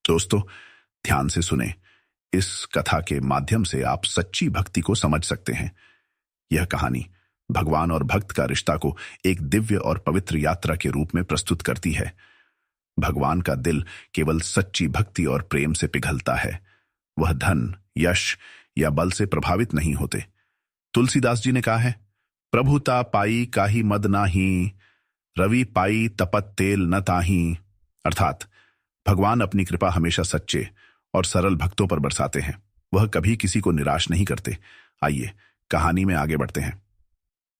दोस्तों, ध्यान से सुने। इस कथा के माध्यम से आप सच्ची भक्ति को समझ सकते हैं। यह कहानी भगवान और भक्त का रिश्ता को एक दिव्य और पवित्र यात्रा के रूप में प्रस्तुत करती है। भगवान का दिल केवल सच्ची भक्ति और प्रेम से पिघलता है। वह धन, यश या बल से प्रभावित नहीं होते। तुलसीदास जी ने कहा है, प्रभुता पाई काहि मद नाही, रवि पाई तपत तेल न ताही। अर्थात भगवान अपनी कृपा हमेशा सच्चे और सरल भक्तों पर बरसाते हैं। वह कभी किसी को निराश नहीं करते। आइए कहानी में आगे बढ़ते हैं।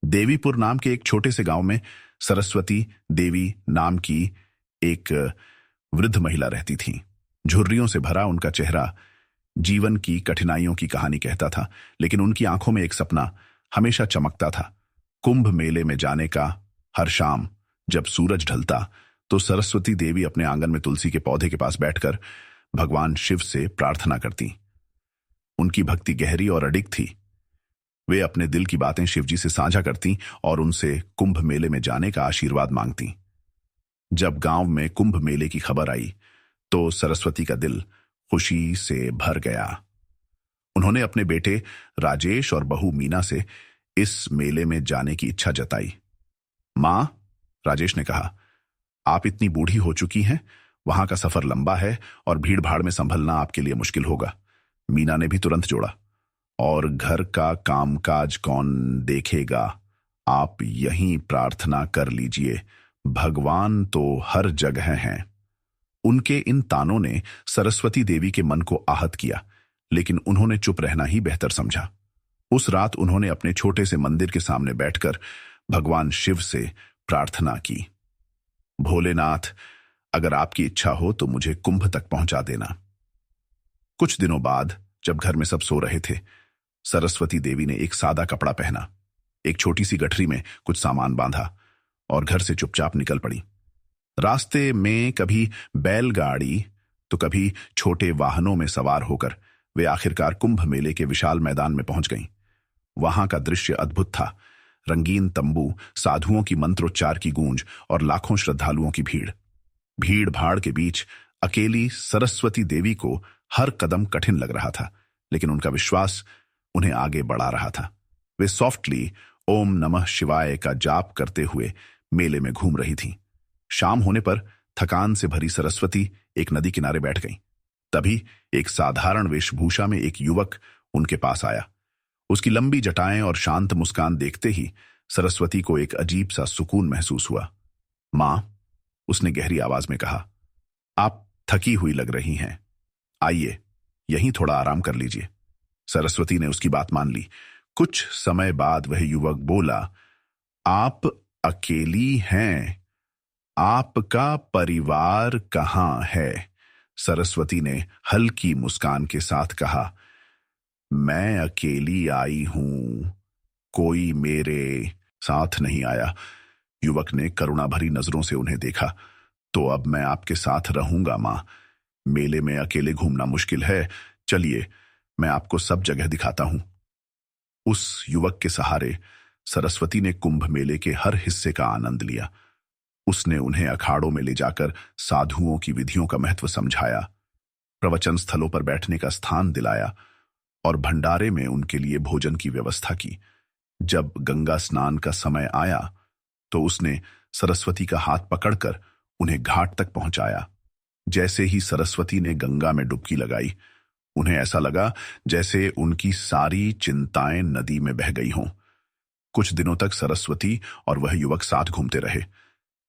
देवीपुर नाम के एक छोटे से गांव में सरस्वती देवी नाम की एक वृद्ध महिला रहती थी। झुर्रियों से भरा उनका चेहरा जीवन की कठिनाइयों की कहानी कहता था, लेकिन उनकी आंखों में एक सपना हमेशा चमकता था। कुंभ मेले में जाने का। हर शाम जब सूरज ढलता तो सरस्वती देवी अपने आंगन में तुलसी के पौधे के पास बैठकर भगवान शिव से प्रार्थना करती। उनकी भक्ति गहरी और अडिग थी। वे अपने दिल की बातें शिवजी से साझा करती और उनसे कुंभ मेले में जाने का आशीर्वाद मांगती। जब गांव में कुंभ मेले की खबर आई तो सरस्वती का दिल खुशी से भर गया। उन्होंने अपने बेटे राजेश और बहू मीना से इस मेले में जाने की इच्छा जताई। मां, राजेश ने कहा, आप इतनी बूढ़ी हो चुकी हैं, वहां का सफर लंबा है और भीड़ भाड़ में संभलना आपके लिए मुश्किल होगा। मीना ने भी तुरंत जोड़ा, और घर का कामकाज कौन देखेगा? आप यहीं प्रार्थना कर लीजिए, भगवान तो हर जगह हैं। उनके इन तानों ने सरस्वती देवी के मन को आहत किया, लेकिन उन्होंने चुप रहना ही बेहतर समझा। उस रात उन्होंने अपने छोटे से मंदिर के सामने बैठकर भगवान शिव से प्रार्थना की, भोलेनाथ, अगर आपकी इच्छा हो तो मुझे कुंभ तक पहुंचा देना। कुछ दिनों बाद जब घर में सब सो रहे थे, सरस्वती देवी ने एक सादा कपड़ा पहना, एक छोटी सी गठरी में कुछ सामान बांधा और घर से चुपचाप निकल पड़ी। रास्ते में कभी बैलगाड़ी तो कभी छोटे वाहनों में सवार होकर वे आखिरकार कुंभ मेले के विशाल मैदान में पहुंच गईं। वहां का दृश्य अद्भुत था। रंगीन तंबू, साधुओं की मंत्रोच्चार की गूंज और लाखों श्रद्धालुओं की भीड़। भीड़ भाड़ के बीच अकेली सरस्वती देवी को हर कदम कठिन लग रहा था, लेकिन उनका विश्वास उन्हें आगे बढ़ा रहा था। वे सॉफ्टली ओम नमः शिवाय का जाप करते हुए मेले में घूम रही थीं। शाम होने पर थकान से भरी सरस्वती एक नदी किनारे बैठ गईं। तभी एक साधारण वेशभूषा में एक युवक उनके पास आया। उसकी लंबी जटाएं और शांत मुस्कान देखते ही सरस्वती को एक अजीब सा सुकून महसूस हुआ। मां, उसने गहरी आवाज में कहा, आप थकी हुई लग रही हैं, आइए यहीं थोड़ा आराम कर लीजिए। सरस्वती ने उसकी बात मान ली। कुछ समय बाद वह युवक बोला, आप अकेली हैं, आपका परिवार कहां है? सरस्वती ने हल्की मुस्कान के साथ कहा, मैं अकेली आई हूं, कोई मेरे साथ नहीं आया। युवक ने करुणा भरी नजरों से उन्हें देखा। तो अब मैं आपके साथ रहूंगा मां, मेले में अकेले घूमना मुश्किल है, चलिए मैं आपको सब जगह दिखाता हूं। उस युवक के सहारे सरस्वती ने कुंभ मेले के हर हिस्से का आनंद लिया। उसने उन्हें अखाड़ों में ले जाकर साधुओं की विधियों का महत्व समझाया, प्रवचन स्थलों पर बैठने का स्थान दिलाया और भंडारे में उनके लिए भोजन की व्यवस्था की। जब गंगा स्नान का समय आया तो उसने सरस्वती का हाथ पकड़कर उन्हें घाट तक पहुंचाया। जैसे ही सरस्वती ने गंगा में डुबकी लगाई, उन्हें ऐसा लगा जैसे उनकी सारी चिंताएं नदी में बह गई हों। कुछ दिनों तक सरस्वती और वह युवक साथ घूमते रहे,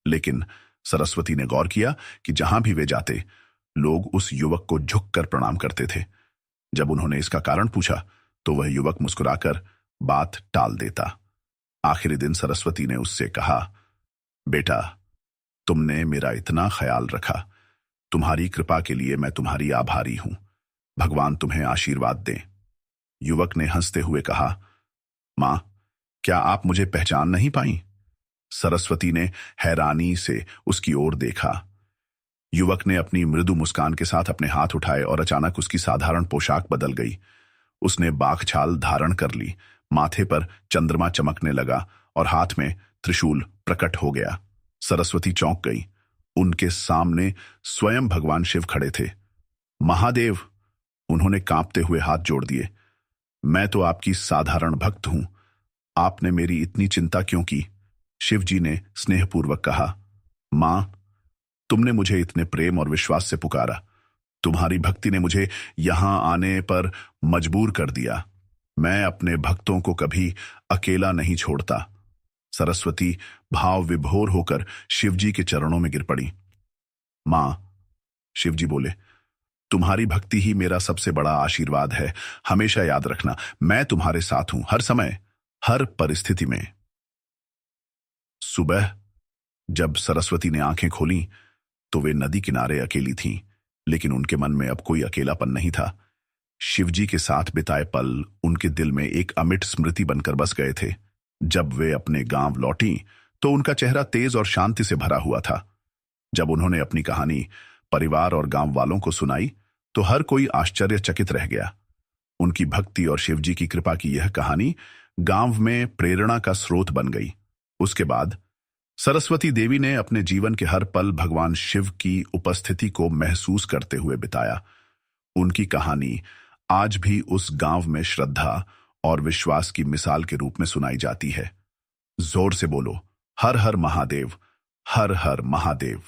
लेकिन सरस्वती ने गौर किया कि जहां भी वे जाते, लोग उस युवक को झुककर प्रणाम करते थे। जब उन्होंने इसका कारण पूछा तो वह युवक मुस्कुराकर बात टाल देता। आखिरी दिन सरस्वती ने उससे कहा, बेटा, तुमने मेरा इतना ख्याल रखा, तुम्हारी कृपा के लिए मैं तुम्हारी आभारी हूं, भगवान तुम्हें आशीर्वाद दें। युवक ने हंसते हुए कहा, मां, क्या आप मुझे पहचान नहीं पाई? सरस्वती ने हैरानी से उसकी ओर देखा। युवक ने अपनी मृदु मुस्कान के साथ अपने हाथ उठाए और अचानक उसकी साधारण पोशाक बदल गई। उसने बाघछाल धारण कर ली, माथे पर चंद्रमा चमकने लगा और हाथ में त्रिशूल प्रकट हो गया। सरस्वती चौंक गई। उनके सामने स्वयं भगवान शिव खड़े थे। महादेव, उन्होंने कांपते हुए हाथ जोड़ दिए। मैं तो आपकी साधारण भक्त हूं, आपने मेरी इतनी चिंता क्यों की? शिवजी ने स्नेहपूर्वक कहा, मां, तुमने मुझे इतने प्रेम और विश्वास से पुकारा। तुम्हारी भक्ति ने मुझे यहां आने पर मजबूर कर दिया। मैं अपने भक्तों को कभी अकेला नहीं छोड़ता। सरस्वती भाव विभोर होकर शिवजी के चरणों में गिर पड़ी। मां, शिवजी बोले, तुम्हारी भक्ति ही मेरा सबसे बड़ा आशीर्वाद है। हमेशा याद रखना, मैं तुम्हारे साथ हूं, हर समय, हर परिस्थिति में। सुबह जब सरस्वती ने आंखें खोलीं, तो वे नदी किनारे अकेली थीं, लेकिन उनके मन में अब कोई अकेलापन नहीं था। शिवजी के साथ बिताए पल उनके दिल में एक अमिट स्मृति बनकर बस गए थे। जब वे अपने गांव लौटीं, तो उनका चेहरा तेज और शांति से भरा हुआ था। जब उन्होंने अपनी कहानी परिवार और गांव वालों को सुनाई, तो हर कोई आश्चर्यचकित रह गया। उनकी भक्ति और शिवजी की कृपा की यह कहानी गांव में प्रेरणा का स्रोत बन गई। उसके बाद सरस्वती देवी ने अपने जीवन के हर पल भगवान शिव की उपस्थिति को महसूस करते हुए बिताया। उनकी कहानी आज भी उस गांव में श्रद्धा और विश्वास की मिसाल के रूप में सुनाई जाती है। जोर से बोलो, हर हर महादेव, हर हर महादेव।